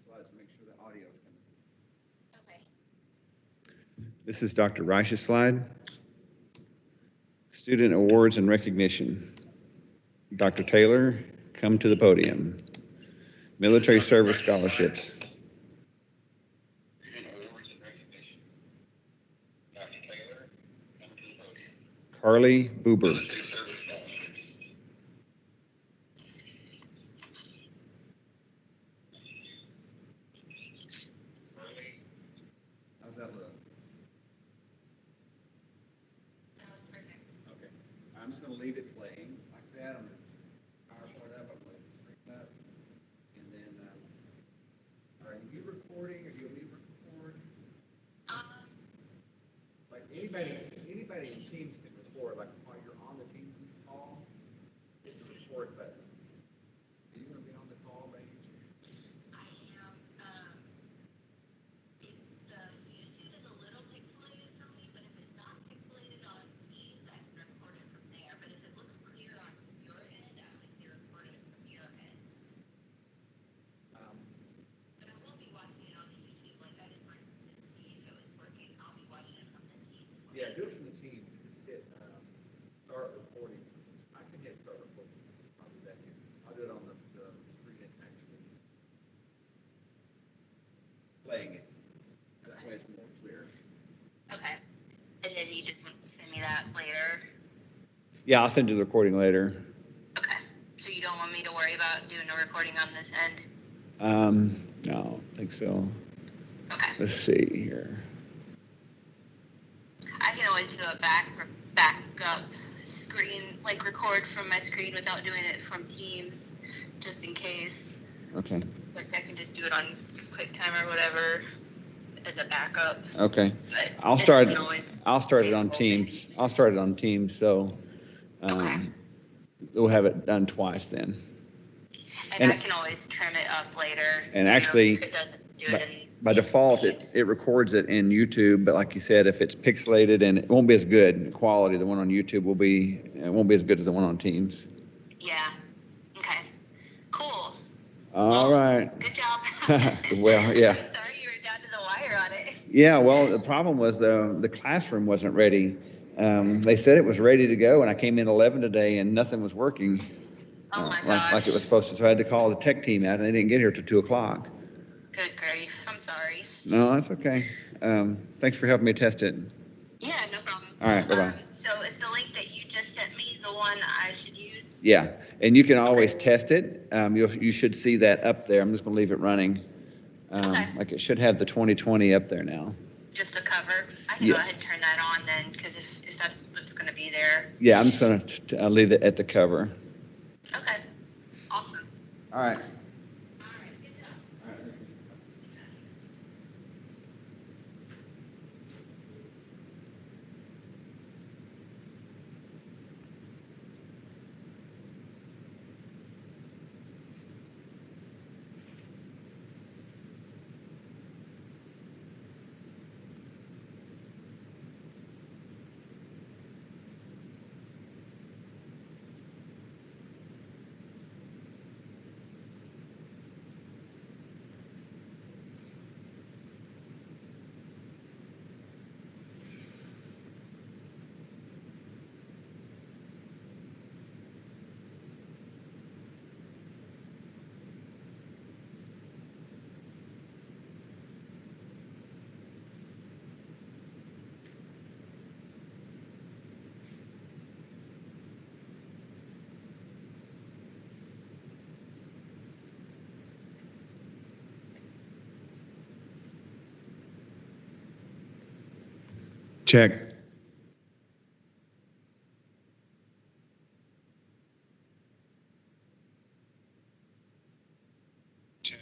slides to make sure the audio is coming. Okay. This is Dr. Reich's slide. Student awards and recognition. Dr. Taylor, come to the podium. Military service scholarships. Student awards and recognition. Dr. Taylor, come to the podium. Carly Buber. Military service scholarships. Carly, how's that look? That was perfect. Okay. I'm just going to leave it playing like that. I'm going to PowerPoint up. I'm going to screen up. And then, are you recording or do you leave record? Like anybody in Teams can record. Like while you're on the Teams call, hit the record button. Are you going to be on the call, by any chance? I am. If the YouTube is a little pixelated for me, but if it's not pixelated on Teams, I can record it from there. But if it looks clear on your end, I would say record it from your end. But I will be watching it on the YouTube. Like I just wanted to see if it was working. I'll be watching it from the Teams. Yeah, do it from the Teams. Just hit start recording. I can hit start recording. I'll do that here. I'll do it on the screen that's actually playing it. That way it's more clear. Okay. And then you just send me that later? Yeah, I'll send you the recording later. Okay. So you don't want me to worry about doing a recording on this end? No, I don't think so. Okay. Let's see here. I can always do a backup screen, like record from my screen without doing it from Teams, just in case. Okay. Like I can just do it on QuickTime or whatever as a backup. Okay. But I'll start it on Teams. I'll start it on Teams, so okay. We'll have it done twice then. And I can always trim it up later. And actually, if it doesn't do it by default, it records it in YouTube. But like you said, if it's pixelated and it won't be as good quality, the one on YouTube won't be as good as the one on Teams. Yeah. Okay. Cool. All right. Good job. Well, yeah. Sorry you were down to the wire on it. Yeah. Well, the problem was the classroom wasn't ready. They said it was ready to go, and I came in 11 today, and nothing was working. Oh my gosh. Like it was supposed to. So I had to call the tech team out, and they didn't get here till 2 o'clock. Good grief. I'm sorry. No, that's okay. Thanks for helping me test it. Yeah, no problem. All right, bye-bye. So is the link that you just sent me the one I should use? Yeah, and you can always test it. You should see that up there. I'm just going to leave it running. Okay. Like it should have the 2020 up there now. Just the cover? I can go ahead and turn that on then, because if that's what's going to be there. Yeah, I'm just going to leave it at the cover. Okay. Awesome. All right. All right. Good job. All right. Check. Check.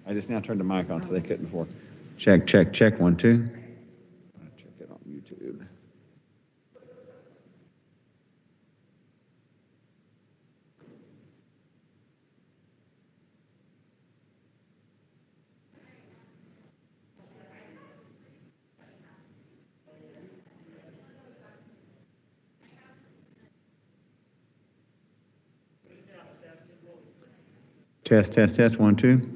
I just now turned the mic on so they couldn't before. Check, check, check, 1, 2. Check it on YouTube. Test, test, test, 1, 2.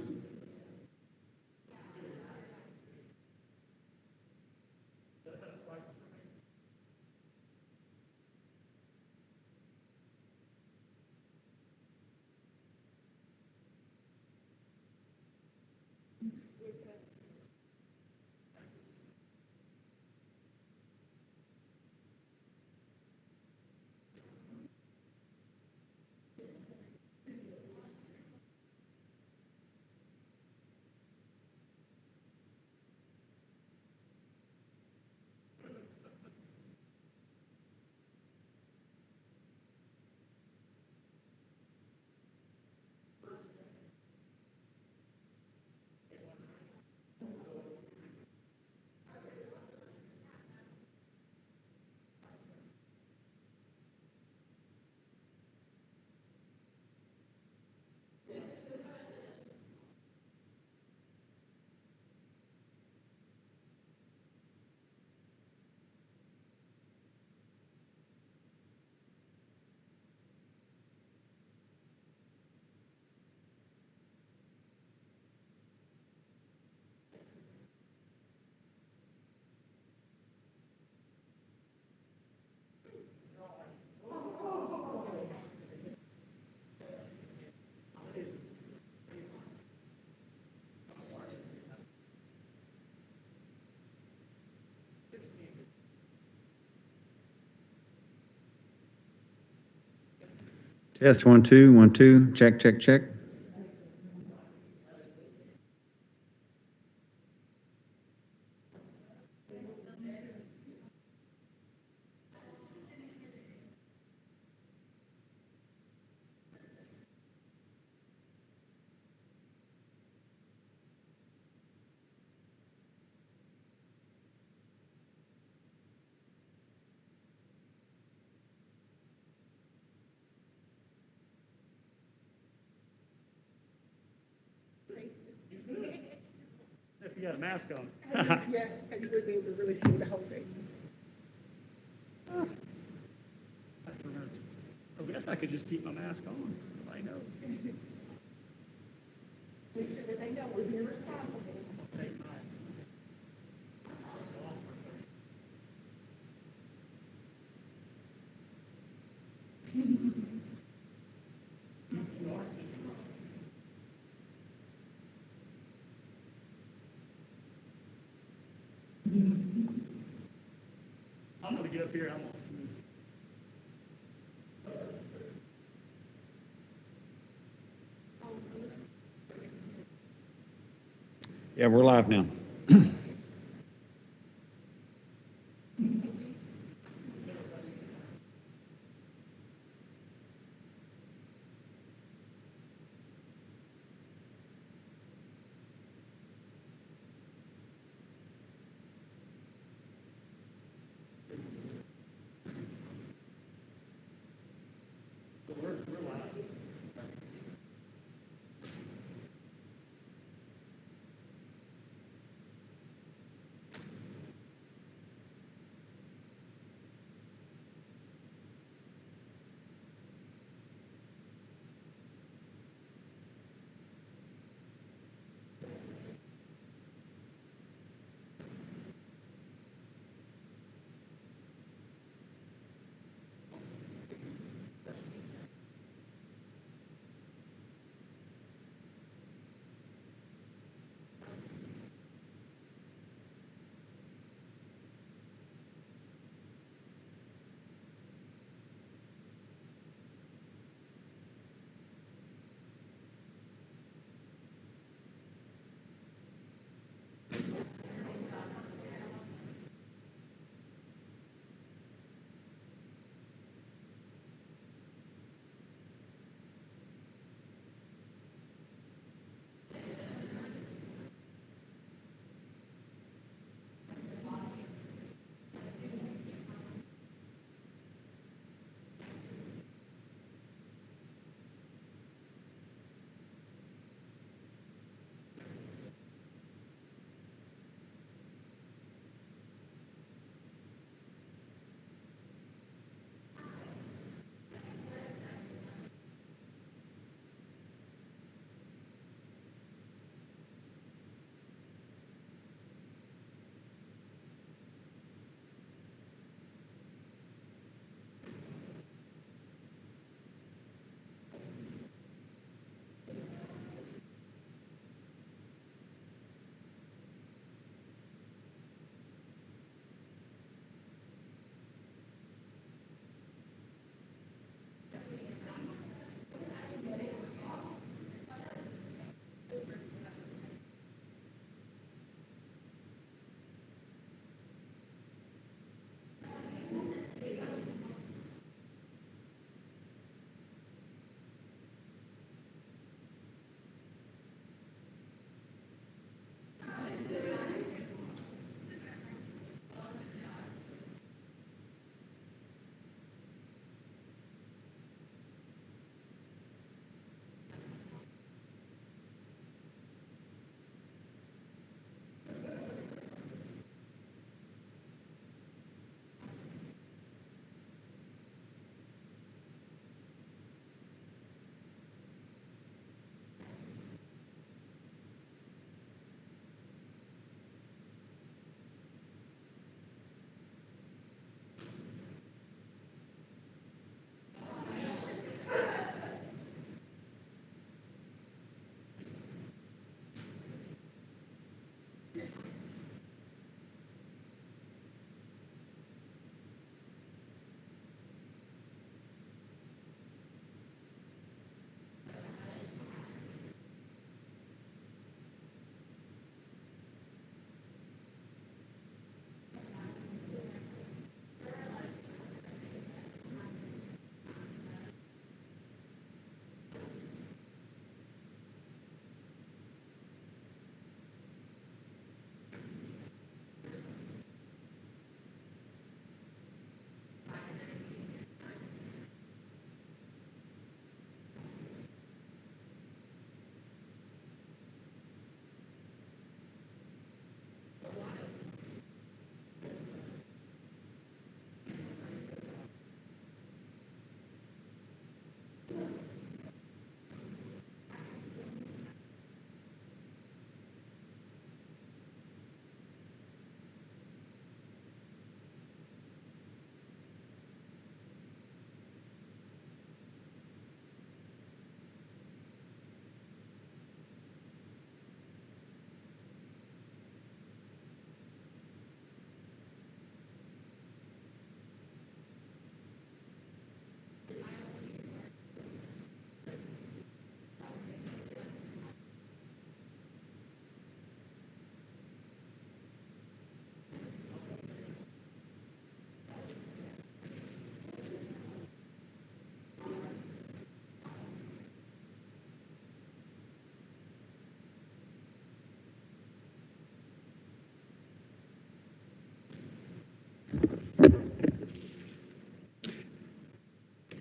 Test, 1, 2, 1, 2. Check, check, check. If you got a mask on. Yes, and you would be able to really see the whole thing. I guess I could just keep my mask on. I know. Make sure that they know we're being responsible. I'm going to get up here. I'm going to see. Yeah, we're live now.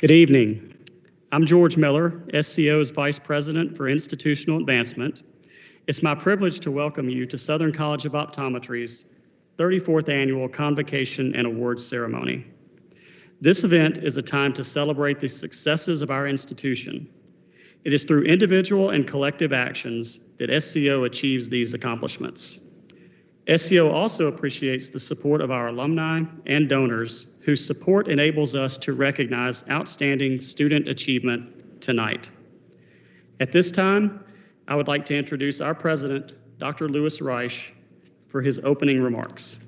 Good evening. I'm George Miller, SCO's Vice President for Institutional Advancement. It's my privilege to welcome you to Southern College of Optometry's 34th Annual Convocation and Awards Ceremony. This event is a time to celebrate the successes of our institution. It is through individual and collective actions that SCO achieves these accomplishments. SCO also appreciates the support of our alumni and donors whose support enables us to recognize outstanding student achievement tonight. At this time, I would like to introduce our president, Dr. Louis Reich, for his opening remarks.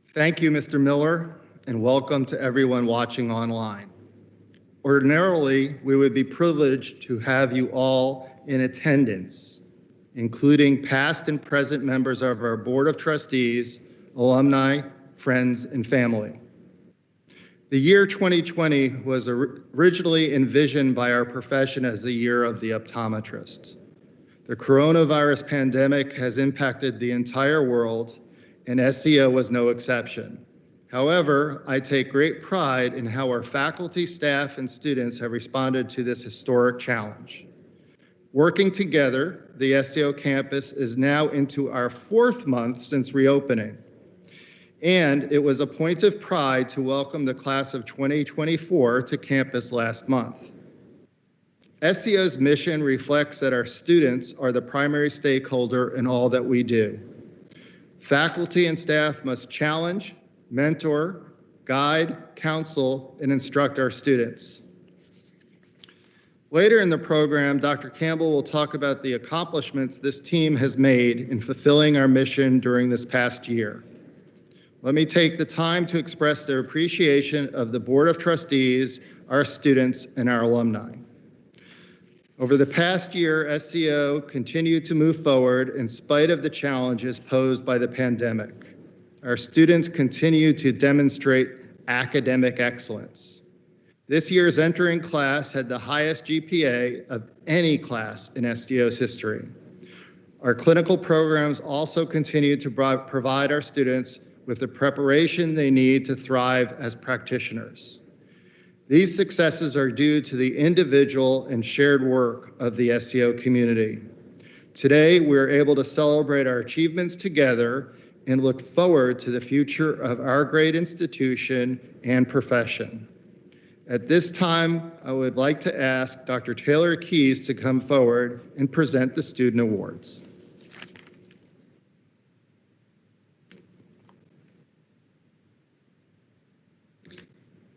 Thank you, Mr. Miller, and welcome to everyone watching online. Ordinarily, we would be privileged to have you all in attendance, including past and present members of our Board of Trustees, alumni, friends, and family. The year 2020 was originally envisioned by our profession as the year of the optometrist. The coronavirus pandemic has impacted the entire world, and SCO was no exception. However, I take great pride in how our faculty, staff, and students have responded to this historic challenge. Working together, the SCO campus is now into our 4th month since reopening. And it was a point of pride to welcome the class of 2024 to campus last month. SCO's mission reflects that our students are the primary stakeholder in all that we do. Faculty and staff must challenge, mentor, guide, counsel, and instruct our students. Later in the program, Dr. Campbell will talk about the accomplishments this team has made in fulfilling our mission during this past year. Let me take the time to express their appreciation of the Board of Trustees, our students, and our alumni. Over the past year, SCO continued to move forward in spite of the challenges posed by the pandemic. Our students continue to demonstrate academic excellence. This year's entering class had the highest GPA of any class in SCO's history. Our clinical programs also continue to provide our students with the preparation they need to thrive as practitioners. These successes are due to the individual and shared work of the SCO community. Today, we are able to celebrate our achievements together and look forward to the future of our great institution and profession. At this time, I would like to ask Dr. Taylor Keys to come forward and present the student awards.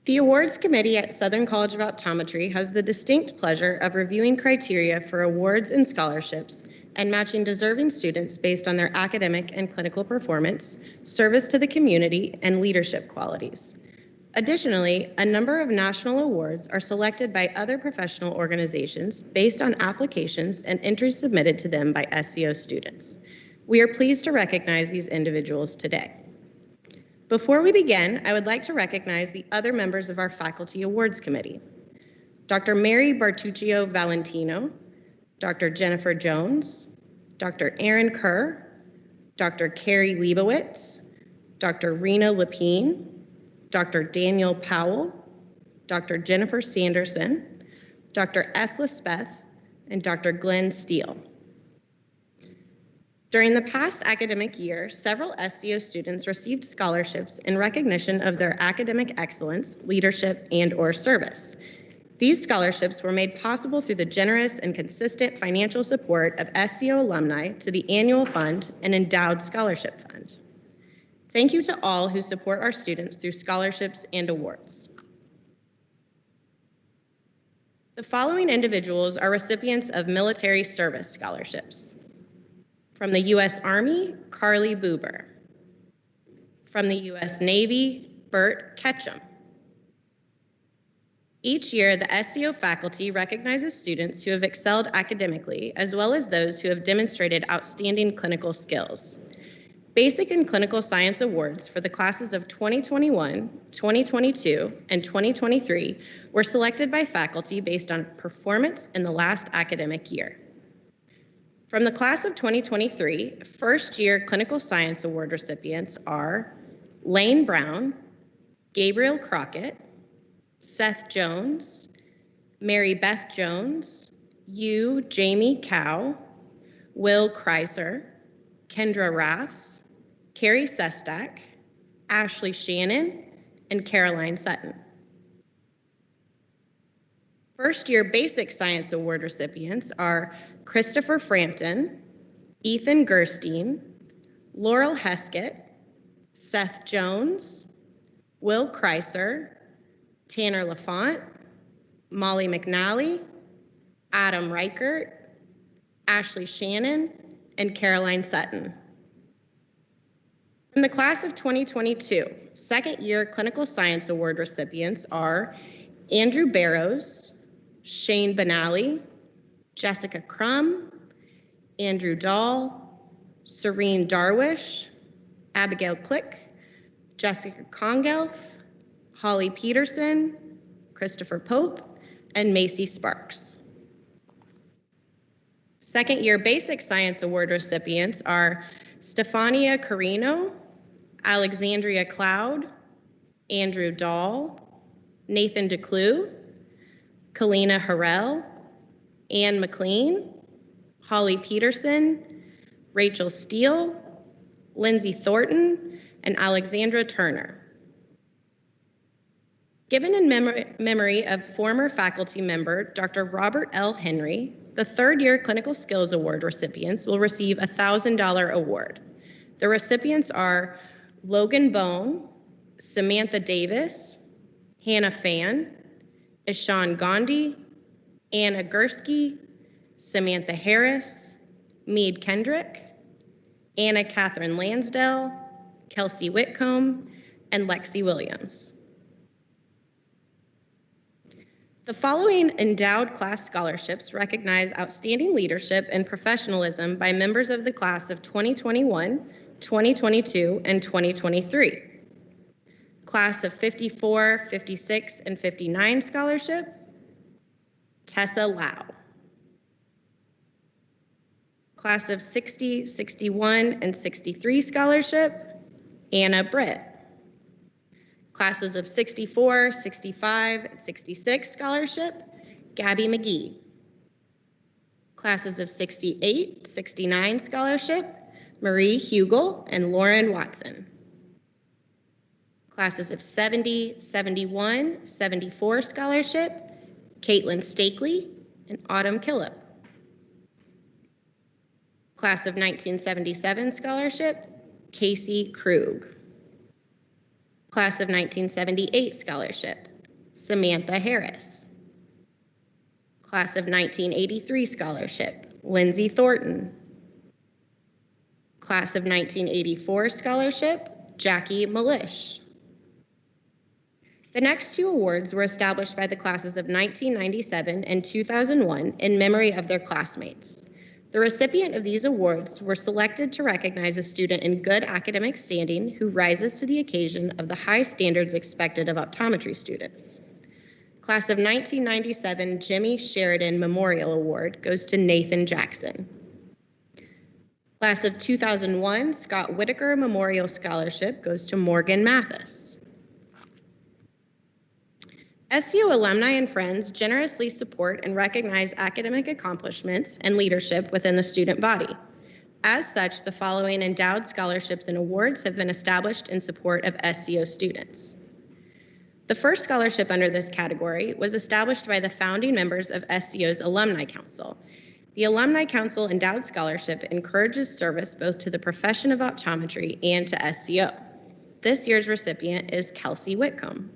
The awards committee at Southern College of Optometry has the distinct pleasure of reviewing criteria for awards and scholarships and matching deserving students based on their academic and clinical performance, service to the community, and leadership qualities. Additionally, a number of national awards are selected by other professional organizations based on applications and entries submitted to them by SCO students. We are pleased to recognize these individuals today. Before we begin, I would like to recognize the other members of our Faculty Awards Committee. Dr. Mary Bartuccio Valentino, Dr. Jennifer Jones, Dr. Aaron Kerr, Dr. Carrie Leibowitz, Dr. Rena Lapine, Dr. Daniel Powell, Dr. Jennifer Sanderson, Dr. Esla Speth, and Dr. Glenn Steele. During the past academic year, several SCO students received scholarships in recognition of their academic excellence, leadership, and/or service. These scholarships were made possible through the generous and consistent financial support of SCO alumni to the annual fund and endowed scholarship fund. Thank you to all who support our students through scholarships and awards. The following individuals are recipients of military service scholarships. From the U.S. Army, Carly Buber. From the U.S. Navy, Bert Ketchum. Each year, the SCO faculty recognizes students who have excelled academically, as well as those who have demonstrated outstanding clinical skills. Basic and Clinical Science Awards for the classes of 2021, 2022, and 2023 were selected by faculty based on performance in the last academic year. From the class of 2023, first-year Clinical Science Award recipients are Lane Brown, Gabriel Crockett, Seth Jones, Mary Beth Jones, Jamie Cow, Will Kreiser, Kendra Raths, Carrie Sestak, Ashley Shannon, and Caroline Sutton. First-year Basic Science Award recipients are Christopher Frampton, Ethan Gerstein, Laurel Heskett, Seth Jones, Will Kreiser, Tanner LaFont, Molly McNally, Adam Reichert, Ashley Shannon, and Caroline Sutton. From the class of 2022, second-year Clinical Science Award recipients are Andrew Barrows, Shane Benally, Jessica Crum, Andrew Dahl, Serene Darwish, Abigail Click, Jessica Congelf, Holly Peterson, Christopher Pope, and Macy Sparks. Second-year Basic Science Award recipients are Stefania Carino, Alexandria Cloud, Andrew Dahl, Nathan DeClue, Kalina Harrell, Ann McLean, Holly Peterson, Rachel Steele, Lindsay Thornton, and Alexandra Turner. Given in memory of former faculty member Dr. Robert L. Henry, the third-year Clinical Skills Award recipients will receive a $1,000 award. The recipients are Logan Bone, Samantha Davis, Hannah Fan, Ishan Gandhi, Anna Gursky, Samantha Harris, Meade Kendrick, Anna Catherine Lansdell, Kelsey Whitcomb, and Lexi Williams. The following endowed class scholarships recognize outstanding leadership and professionalism by members of the class of 2021, 2022, and 2023. Class of 54, 56, and 59 scholarship, Tessa Lau. Class of 60, 61, and 63 scholarship, Anna Britt. Classes of 64, 65, and 66 scholarship, Gabby McGee. Classes of 68, 69 scholarship, Marie Hugel and Lauren Watson. Classes of 70, 71, 74 scholarship, Caitlin Stakely and Autumn Killip. Class of 1977 scholarship, Casey Krug. Class of 1978 scholarship, Samantha Harris. Class of 1983 scholarship, Lindsay Thornton. Class of 1984 scholarship, Jackie Malish. The next two awards were established by the classes of 1997 and 2001 in memory of their classmates. The recipient of these awards were selected to recognize a student in good academic standing who rises to the occasion of the high standards expected of optometry students. Class of 1997 Jimmy Sheridan Memorial Award goes to Nathan Jackson. Class of 2001 Scott Whitaker Memorial Scholarship goes to Morgan Mathis. SCO alumni and friends generously support and recognize academic accomplishments and leadership within the student body. As such, the following endowed scholarships and awards have been established in support of SCO students. The first scholarship under this category was established by the founding members of SCO's Alumni Council. The Alumni Council Endowed Scholarship encourages service both to the profession of optometry and to SCO. This year's recipient is Kelsey Whitcomb.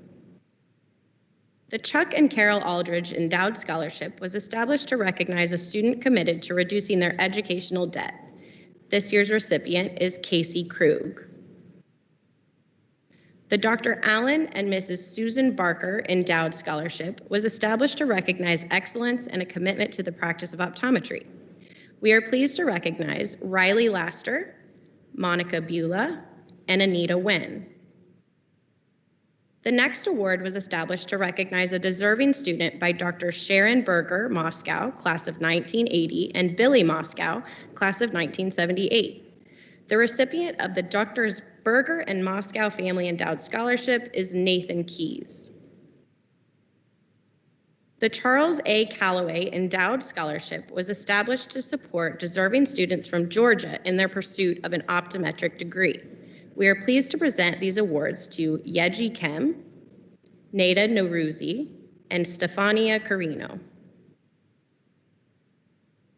The Chuck and Carol Aldridge Endowed Scholarship was established to recognize a student committed to reducing their educational debt. This year's recipient is Casey Krug. The Dr. Allen and Mrs. Susan Barker Endowed Scholarship was established to recognize excellence and a commitment to the practice of optometry. We are pleased to recognize Riley Laster, Monica Beulah, and Anita Wynn. The next award was established to recognize a deserving student by Dr. Sharon Berger, Moscow, class of 1980, and Billy Moscow, class of 1978. The recipient of the Drs. Berger and Moscow Family Endowed Scholarship is Nathan Keys. The Charles A. Calloway Endowed Scholarship was established to support deserving students from Georgia in their pursuit of an optometric degree. We are pleased to present these awards to Yeji Kem, Neda Nourouzi, and Stefania Carino.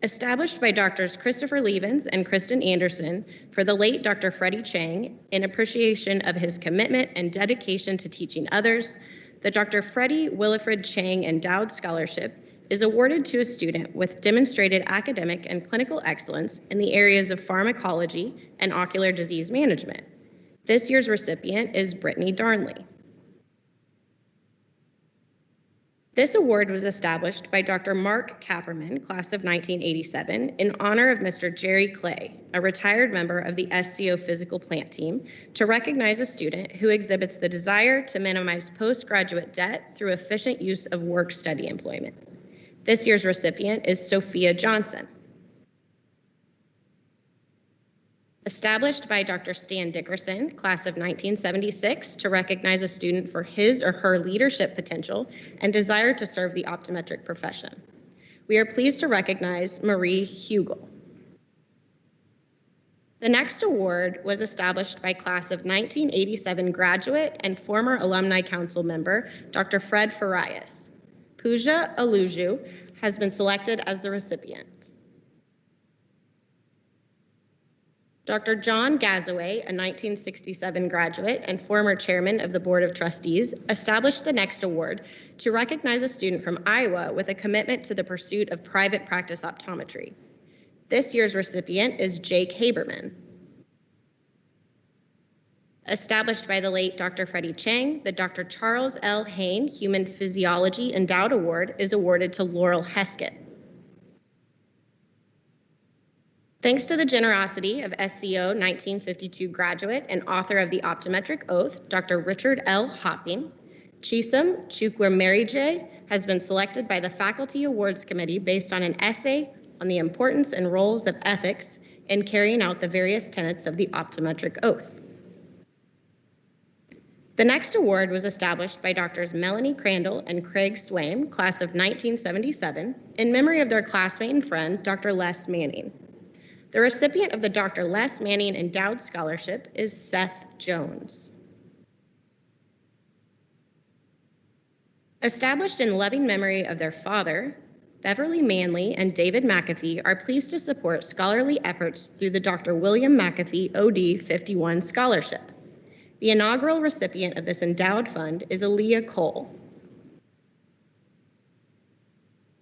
Established by Drs. Christopher Levens and Kristen Anderson for the late Dr. Freddie Chang in appreciation of his commitment and dedication to teaching others, the Dr. Freddie Willifred Chang Endowed Scholarship is awarded to a student with demonstrated academic and clinical excellence in the areas of pharmacology and ocular disease management. This year's recipient is Brittany Darnley. This award was established by Dr. Mark Kapperman, class of 1987, in honor of Mr. Jerry Clay, a retired member of the SCO physical plant team, to recognize a student who exhibits the desire to minimize postgraduate debt through efficient use of work-study employment. This year's recipient is Sophia Johnson. Established by Dr. Stan Dickerson, class of 1976, to recognize a student for his or her leadership potential and desire to serve the optometric profession. We are pleased to recognize Marie Hugel. The next award was established by class of 1987 graduate and former Alumni Council member, Dr. Fred Farias. Pooja Aluju has been selected as the recipient. Dr. John Gazaway, a 1967 graduate and former chairman of the Board of Trustees, established the next award to recognize a student from Iowa with a commitment to the pursuit of private practice optometry. This year's recipient is Jake Haberman. Established by the late Dr. Freddie Chang, the Dr. Charles L. Hain Human Physiology Endowed Award is awarded to Laurel Heskett. Thanks to the generosity of SCO 1952 graduate and author of the Optometric Oath, Dr. Richard L. Hopping, Chisom Chukwumerije has been selected by the Faculty Awards Committee based on an essay on the importance and roles of ethics in carrying out the various tenets of the Optometric Oath. The next award was established by Drs. Melanie Crandall and Craig Swaim, class of 1977, in memory of their classmate and friend, Dr. Les Manning. The recipient of the Dr. Les Manning Endowed Scholarship is Seth Jones. Established in loving memory of their father, Beverly Manley and David McAfee are pleased to support scholarly efforts through the Dr. William McAfee OD 51 Scholarship. The inaugural recipient of this endowed fund is Aaliyah Cole.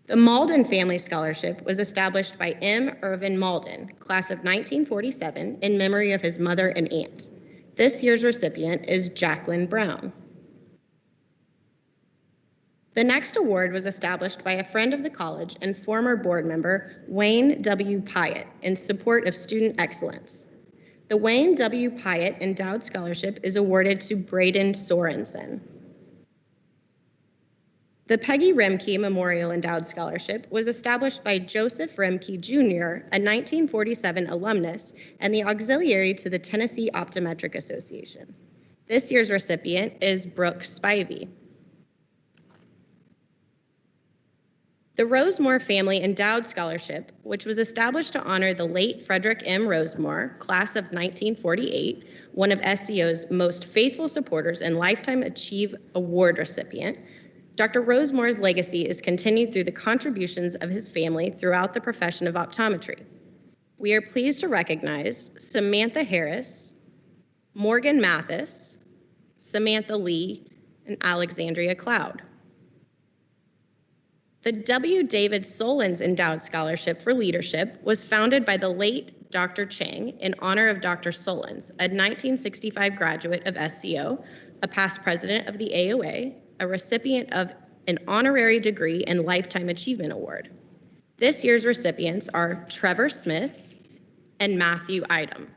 The Malden Family Scholarship was established by M. Irvin Malden, class of 1947, in memory of his mother and aunt. This year's recipient is Jacqueline Brown. The next award was established by a friend of the college and former board member, Wayne W. Pyatt, in support of student excellence. The Wayne W. Pyatt Endowed Scholarship is awarded to Braden Sorensen. The Peggy Remke Memorial Endowed Scholarship was established by Joseph Remke Jr., a 1947 alumnus and the auxiliary to the Tennessee Optometric Association. This year's recipient is Brooke Spivey. The Rosemore Family Endowed Scholarship, which was established to honor the late Frederick M. Rosemore, class of 1948, one of SCO's most faithful supporters and Lifetime Achieve Award recipient, Dr. Rosemore's legacy is continued through the contributions of his family throughout the profession of optometry. We are pleased to recognize Samantha Harris, Morgan Mathis, Samantha Lee, and Alexandria Cloud. The W. David Solons Endowed Scholarship for Leadership was founded by the late Dr. Chang in honor of Dr. Solons, a 1965 graduate of SCO, a past president of the AOA, a recipient of an honorary degree and Lifetime Achievement Award. This year's recipients are Trevor Smith and Matthew Idom.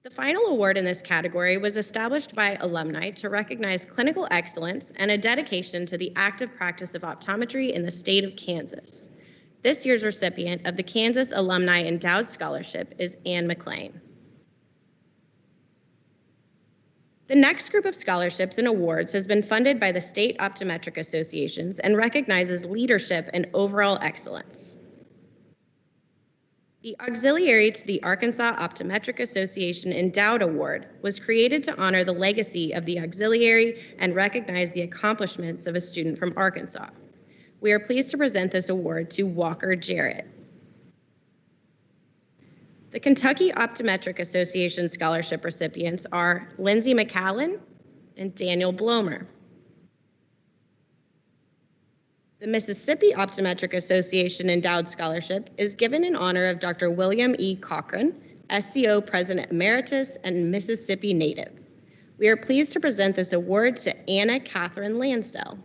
The final award in this category was established by alumni to recognize clinical excellence and a dedication to the active practice of optometry in the state of Kansas. This year's recipient of the Kansas Alumni Endowed Scholarship is Ann McLean. The next group of scholarships and awards has been funded by the state optometric associations and recognizes leadership and overall excellence. The auxiliary to the Arkansas Optometric Association Endowed Award was created to honor the legacy of the auxiliary and recognize the accomplishments of a student from Arkansas. We are pleased to present this award to Walker Jarrett. The Kentucky Optometric Association scholarship recipients are Lindsay McCallan and Daniel Blomer. The Mississippi Optometric Association Endowed Scholarship is given in honor of Dr. William E. Cochran, SCO President Emeritus and Mississippi native. We are pleased to present this award to Anna Catherine Lansdell.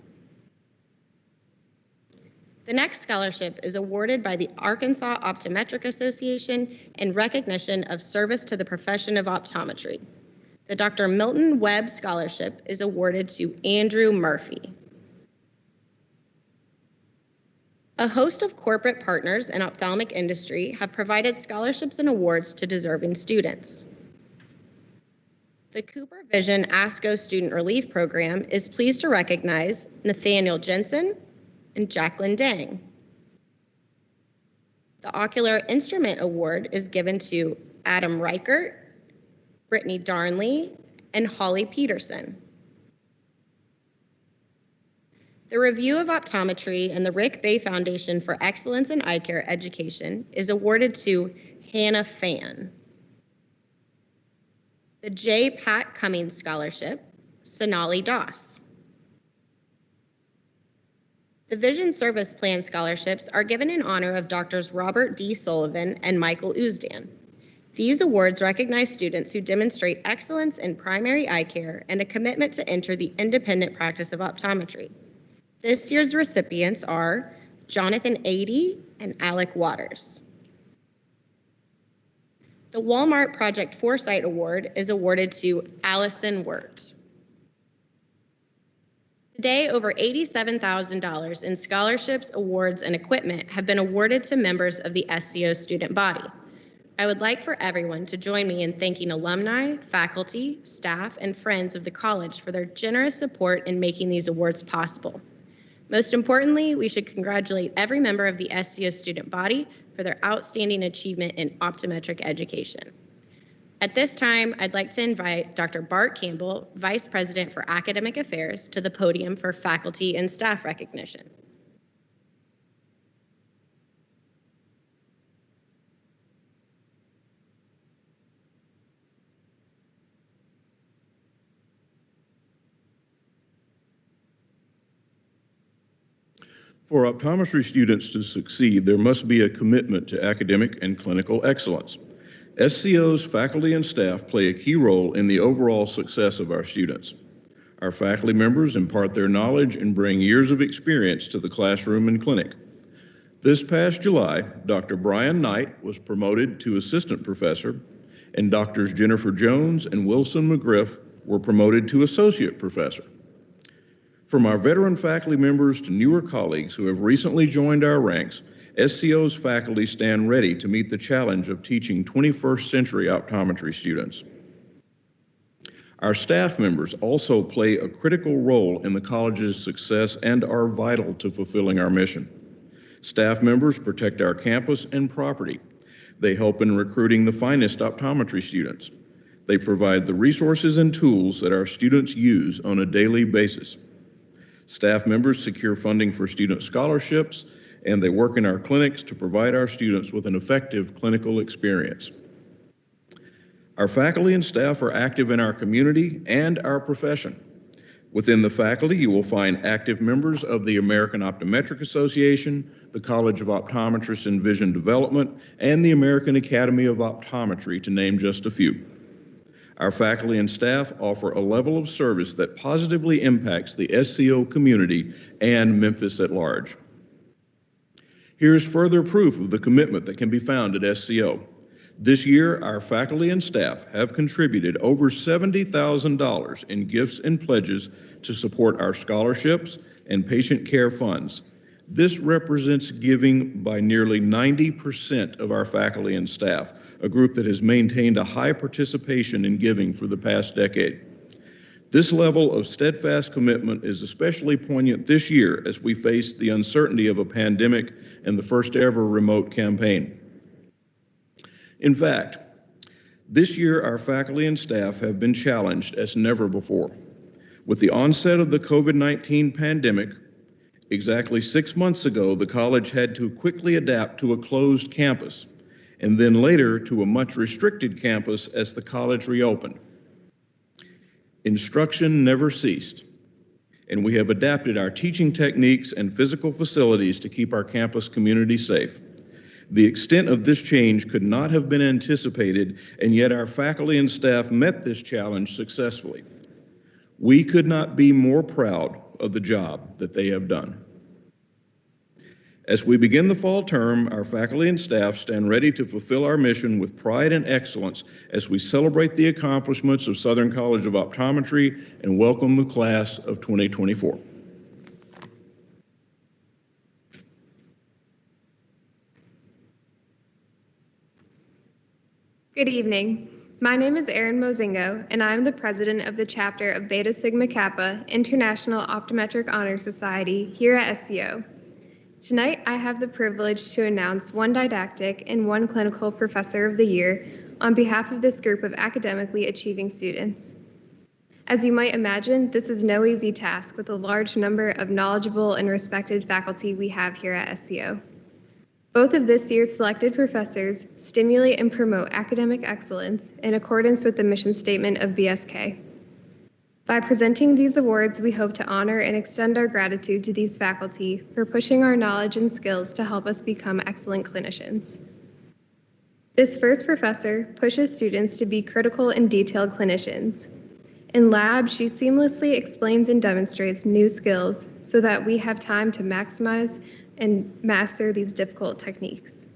The next scholarship is awarded by the Arkansas Optometric Association in recognition of service to the profession of optometry. The Dr. Milton Webb Scholarship is awarded to Andrew Murphy. A host of corporate partners in ophthalmic industry have provided scholarships and awards to deserving students. The Cooper Vision ASCO Student Relief Program is pleased to recognize Nathaniel Jensen and Jacqueline Dang. The Ocular Instrument Award is given to Adam Reichert, Brittany Darnley, and Holly Peterson. The Review of Optometry and the Rick Bay Foundation for Excellence in Eye Care Education is awarded to Hannah Fan. The J. Pat Cummings Scholarship, Sonali Das. The Vision Service Plan scholarships are given in honor of Drs. Robert D. Sullivan and Michael Uzdan. These awards recognize students who demonstrate excellence in primary eye care and a commitment to enter the independent practice of optometry. This year's recipients are Jonathan Adey and Alec Waters. The Walmart Project Foresight Award is awarded to Allison Wirt. Today, over $87,000 in scholarships, awards, and equipment have been awarded to members of the SCO student body. I would like for everyone to join me in thanking alumni, faculty, staff, and friends of the college for their generous support in making these awards possible. Most importantly, we should congratulate every member of the SCO student body for their outstanding achievement in optometric education. At this time, I'd like to invite Dr. Bart Campbell, Vice President for Academic Affairs, to the podium for faculty and staff recognition. For optometry students to succeed, there must be a commitment to academic and clinical excellence. SCO's faculty and staff play a key role in the overall success of our students. Our faculty members impart their knowledge and bring years of experience to the classroom and clinic. This past July, Dr. Brian Knight was promoted to assistant professor, and Drs. Jennifer Jones and Wilson McGriff were promoted to associate professor. From our veteran faculty members to newer colleagues who have recently joined our ranks, SCO's faculty stand ready to meet the challenge of teaching 21st century optometry students. Our staff members also play a critical role in the college's success and are vital to fulfilling our mission. Staff members protect our campus and property. They help in recruiting the finest optometry students. They provide the resources and tools that our students use on a daily basis. Staff members secure funding for student scholarships, and they work in our clinics to provide our students with an effective clinical experience. Our faculty and staff are active in our community and our profession. Within the faculty, you will find active members of the American Optometric Association, the College of Optometrists and Vision Development, and the American Academy of Optometry, to name just a few. Our faculty and staff offer a level of service that positively impacts the SCO community and Memphis at large. Here's further proof of the commitment that can be found at SCO. This year, our faculty and staff have contributed over $70,000 in gifts and pledges to support our scholarships and patient care funds. This represents giving by nearly 90% of our faculty and staff, a group that has maintained a high participation in giving for the past decade. This level of steadfast commitment is especially poignant this year as we face the uncertainty of a pandemic and the first ever remote campaign. In fact, this year our faculty and staff have been challenged as never before. With the onset of the COVID-19 pandemic, exactly 6 months ago, the college had to quickly adapt to a closed campus, and then later to a much restricted campus as the college reopened. Instruction never ceased, and we have adapted our teaching techniques and physical facilities to keep our campus community safe. The extent of this change could not have been anticipated, and yet our faculty and staff met this challenge successfully. We could not be more proud of the job that they have done. As we begin the fall term, our faculty and staff stand ready to fulfill our mission with pride and excellence as we celebrate the accomplishments of Southern College of Optometry and welcome the class of 2024. Good evening. My name is Erin Mozingo, and I am the president of the chapter of Beta Sigma Kappa International Optometric Honor Society here at SCO. Tonight, I have the privilege to announce one didactic and one clinical professor of the year on behalf of this group of academically achieving students. As you might imagine, this is no easy task with a large number of knowledgeable and respected faculty we have here at SCO. Both of this year's selected professors stimulate and promote academic excellence in accordance with the mission statement of BSK. By presenting these awards, we hope to honor and extend our gratitude to these faculty for pushing our knowledge and skills to help us become excellent clinicians. This first professor pushes students to be critical and detailed clinicians. In lab, she seamlessly explains and demonstrates new skills so that we have time to maximize and master these difficult techniques.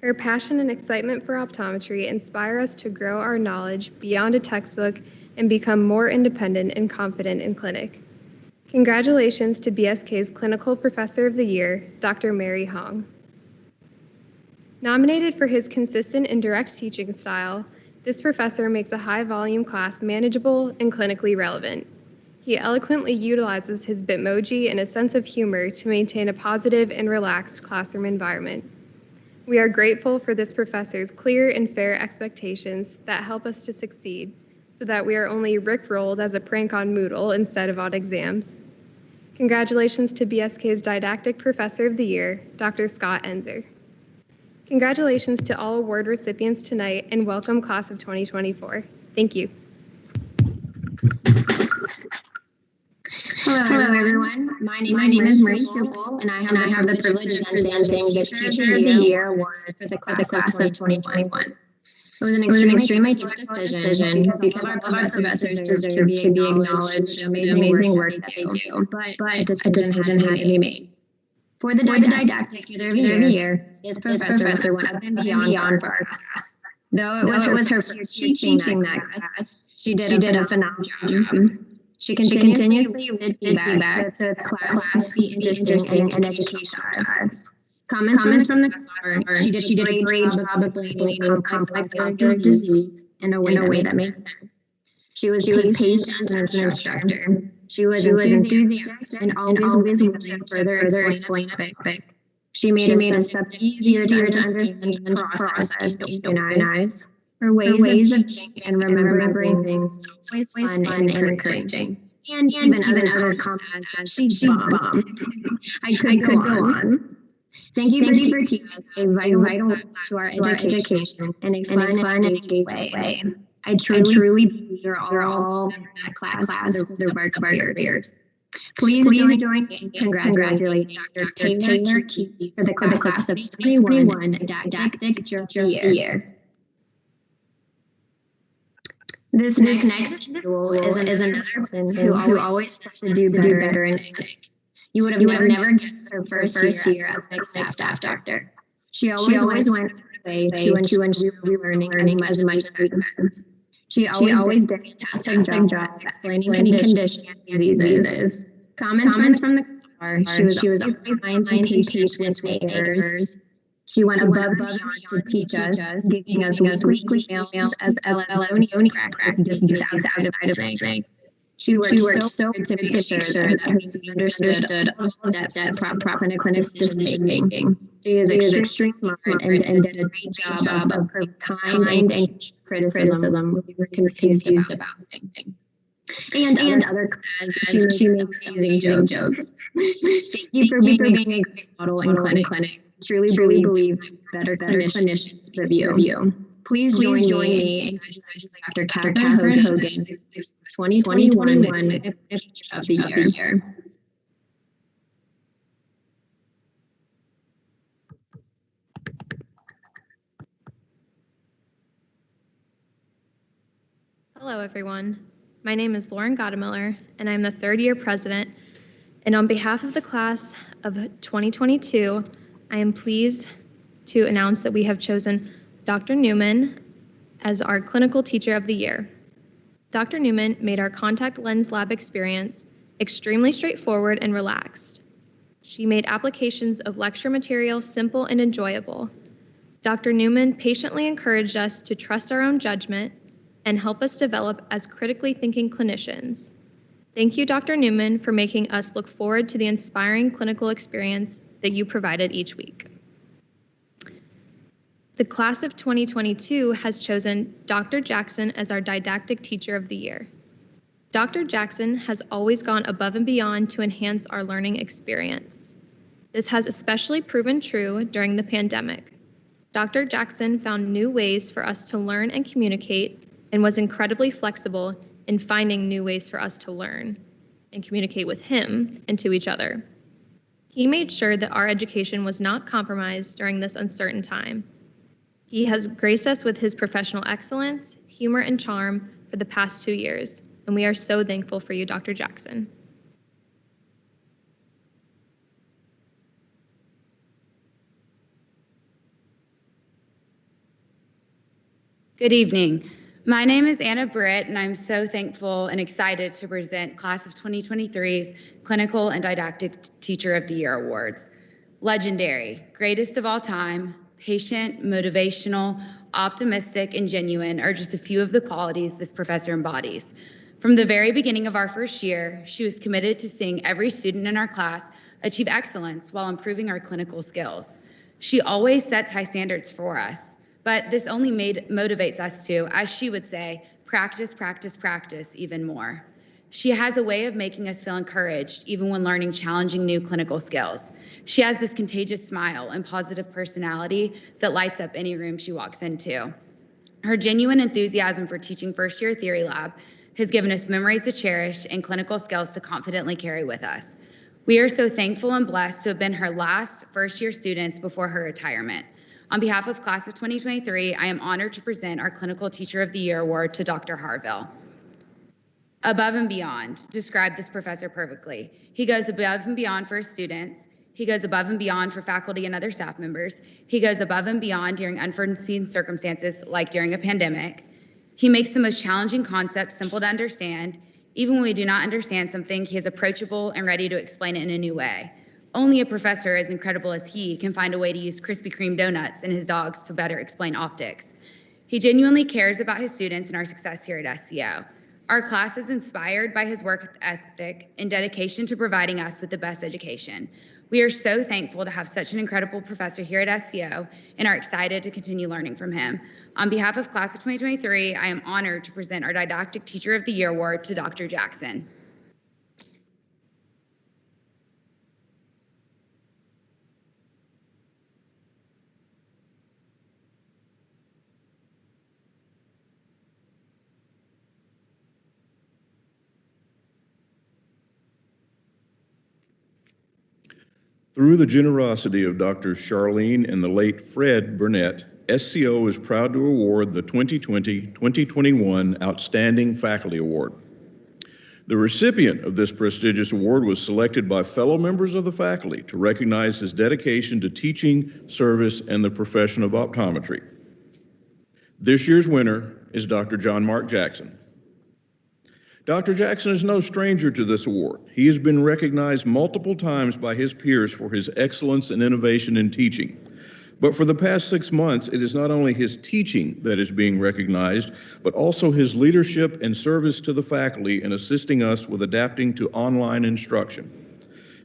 Her passion and excitement for optometry inspire us to grow our knowledge beyond a textbook and become more independent and confident in clinic. Congratulations to BSK's Clinical Professor of the Year, Dr. Mary Hong. Nominated for his consistent and direct teaching style, this professor makes a high-volume class manageable and clinically relevant. He eloquently utilizes his Bitmoji and a sense of humor to maintain a positive and relaxed classroom environment. We are grateful for this professor's clear and fair expectations that help us to succeed, so that we are only rickrolled as a prank on Moodle instead of on exams. Congratulations to BSK's Didactic Professor of the Year, Dr. Scott Enzer. Congratulations to all award recipients tonight and welcome class of 2024. Thank you. Hello everyone. My name is Marie Hubel, and I have the privilege of presenting the Teacher of the Year award for the class of 2021. It was an extremely difficult decision because all of our professors deserve to be acknowledged for the amazing work that they do, but a decision had to be made. For the Didactic Teacher of the Year, this professor went up and beyond for our class. Though it was her first teaching that class, she did a phenomenal job. She continuously did feedback so the class would be interesting and educational to us. Comments from the class, she did a great job of explaining complex ocular disease in a way that made sense. She was patient as an instructor. She was enthusiastic and always willing to further explain a topic. She made us easier to understand and process and organize. Her ways of thinking and remembering things was always fun and encouraging. And even other comments as she's bomb. I could go on. Thank you for teaching us a vital piece to our education in a fun and engaging way. I truly believe you're all in that class for the rest of our careers. Please join me in congratulating Dr. Taylor Kesey for the class of 2021 Didactic Teacher of the Year. This next individual is another person who always wants to do better in clinic. You would have never guessed her first year as a staff doctor. She always went way to ensure we were learning as much as we could. She always did a fantastic job explaining conditions and diseases. Comments from the class she was always kind and patient with neighbors. She went above and beyond to teach us, giving us weekly emails as well as only practice just outside of everything. She worked so hard to make sure that her students understood all the steps to proper clinical decision making. She is extremely smart and did a great job of her kind and criticism when we were confused about something. And other classes, she makes amazing jokes. Thank you for being a great model in clinic. Truly believe better clinicians with you. Please join me in congratulating Dr. Catherine Hogan, 2021 Teacher of the Year. Hello, everyone. My name is Lauren Gottemiller, and I'm the third-year president. And on behalf of the class of 2022, I am pleased to announce that we have chosen Dr. Newman as our Clinical Teacher of the Year. Dr. Newman made our contact lens lab experience extremely straightforward and relaxed. She made applications of lecture material simple and enjoyable. Dr. Newman patiently encouraged us to trust our own judgment and help us develop as critically thinking clinicians. Thank you, Dr. Newman, for making us look forward to the inspiring clinical experience that you provided each week. The class of 2022 has chosen Dr. Jackson as our Didactic Teacher of the Year. Dr. Jackson has always gone above and beyond to enhance our learning experience. This has especially proven true during the pandemic. Dr. Jackson found new ways for us to learn and communicate and was incredibly flexible in finding new ways for us to learn and communicate with him and to each other. He made sure that our education was not compromised during this uncertain time. He has graced us with his professional excellence, humor, and charm for the past 2 years, and we are so thankful for you, Dr. Jackson. Good evening. My name is Anna Britt, and I'm so thankful and excited to present Class of 2023's Clinical and Didactic Teacher of the Year Awards. Legendary, greatest of all time, patient, motivational, optimistic, and genuine are just a few of the qualities this professor embodies. From the very beginning of our first year, she was committed to seeing every student in our class achieve excellence while improving our clinical skills. She always sets high standards for us, but this only motivates us to, as she would say, practice, practice, practice even more. She has a way of making us feel encouraged even when learning challenging new clinical skills. She has this contagious smile and positive personality that lights up any room she walks into. Her genuine enthusiasm for teaching first-year theory lab has given us memories to cherish and clinical skills to confidently carry with us. We are so thankful and blessed to have been her last first-year students before her retirement. On behalf of Class of 2023, I am honored to present our Clinical Teacher of the Year Award to Dr. Harville. Above and beyond, describe this professor perfectly. He goes above and beyond for his students. He goes above and beyond for faculty and other staff members. He goes above and beyond during unforeseen circumstances like during a pandemic. He makes the most challenging concepts simple to understand. Even when we do not understand something, he is approachable and ready to explain it in a new way. Only a professor as incredible as he can find a way to use Krispy Kreme donuts and his dogs to better explain optics. He genuinely cares about his students and our success here at SCO. Our class is inspired by his work ethic and dedication to providing us with the best education. We are so thankful to have such an incredible professor here at SCO and are excited to continue learning from him. On behalf of Class of 2023, I am honored to present our Didactic Teacher of the Year Award to Dr. Jackson. Through the generosity of Drs. Charlene and the late Fred Burnett, SCO is proud to award the 2020-2021 Outstanding Faculty Award. The recipient of this prestigious award was selected by fellow members of the faculty to recognize his dedication to teaching, service, and the profession of optometry. This year's winner is Dr. John Mark Jackson. Dr. Jackson is no stranger to this award. He has been recognized multiple times by his peers for his excellence and innovation in teaching. But for the past 6 months, it is not only his teaching that is being recognized, but also his leadership and service to the faculty in assisting us with adapting to online instruction.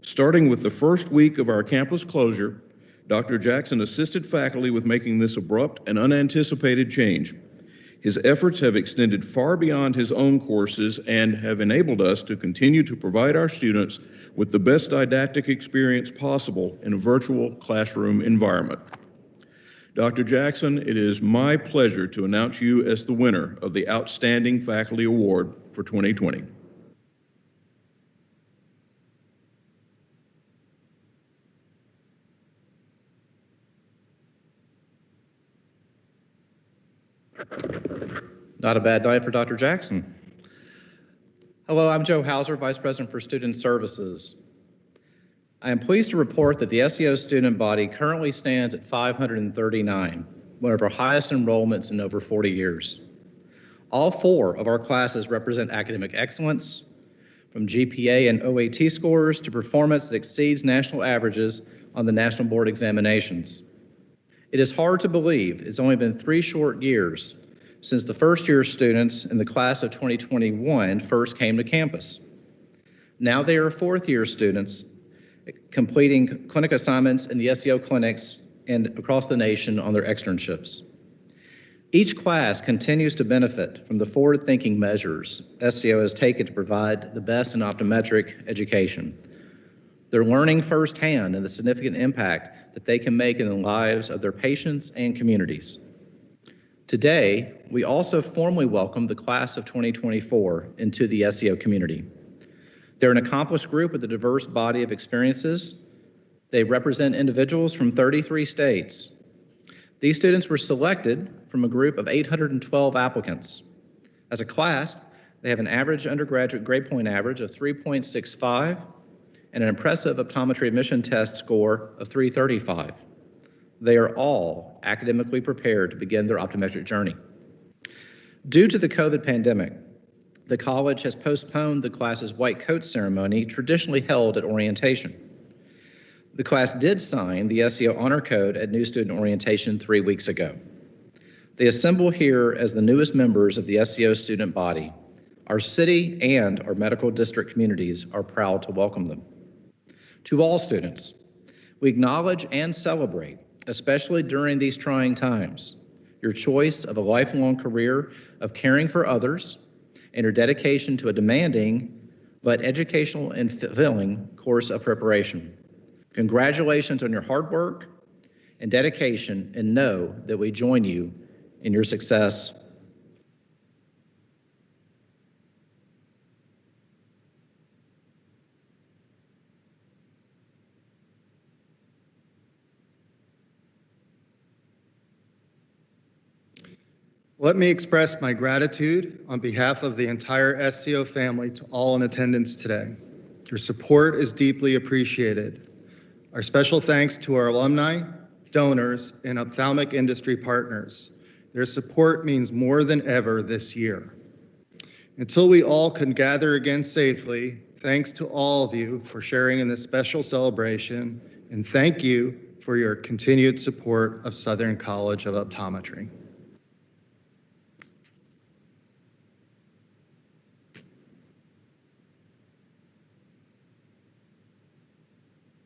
Starting with the first week of our campus closure, Dr. Jackson assisted faculty with making this abrupt and unanticipated change. His efforts have extended far beyond his own courses and have enabled us to continue to provide our students with the best didactic experience possible in a virtual classroom environment. Dr. Jackson, it is my pleasure to announce you as the winner of the Outstanding Faculty Award for 2020. Not a bad night for Dr. Jackson. Hello, I'm Joe Hauser, Vice President for Student Services. I am pleased to report that the SCO student body currently stands at 539, one of our highest enrollments in over 40 years. All 4 of our classes represent academic excellence, from GPA and OAT scores to performance that exceeds national averages on the National Board examinations. It is hard to believe it's only been 3 short years since the first-year students in the class of 2021 first came to campus. Now they are 4th-year students completing clinic assignments in the SCO clinics and across the nation on their externships. Each class continues to benefit from the forward-thinking measures SCO has taken to provide the best in optometric education. They're learning firsthand and the significant impact that they can make in the lives of their patients and communities. Today, we also formally welcome the class of 2024 into the SCO community. They're an accomplished group with a diverse body of experiences. They represent individuals from 33 states. These students were selected from a group of 812 applicants. As a class, they have an average undergraduate grade point average of 3.65 and an impressive optometry admission test score of 335. They are all academically prepared to begin their optometric journey. Due to the COVID pandemic, the college has postponed the class's white coat ceremony traditionally held at orientation. The class did sign the SCO Honor Code at new student orientation 3 weeks ago. They assemble here as the newest members of the SCO student body. Our city and our medical district communities are proud to welcome them. To all students, we acknowledge and celebrate, especially during these trying times, your choice of a lifelong career of caring for others and your dedication to a demanding but educational and fulfilling course of preparation. Congratulations on your hard work and dedication, and know that we join you in your success. Let me express my gratitude on behalf of the entire SCO family to all in attendance today. Your support is deeply appreciated. Our special thanks to our alumni, donors, and ophthalmic industry partners. Their support means more than ever this year. Until we all can gather again safely, thanks to all of you for sharing in this special celebration, and thank you for your continued support of Southern College of Optometry.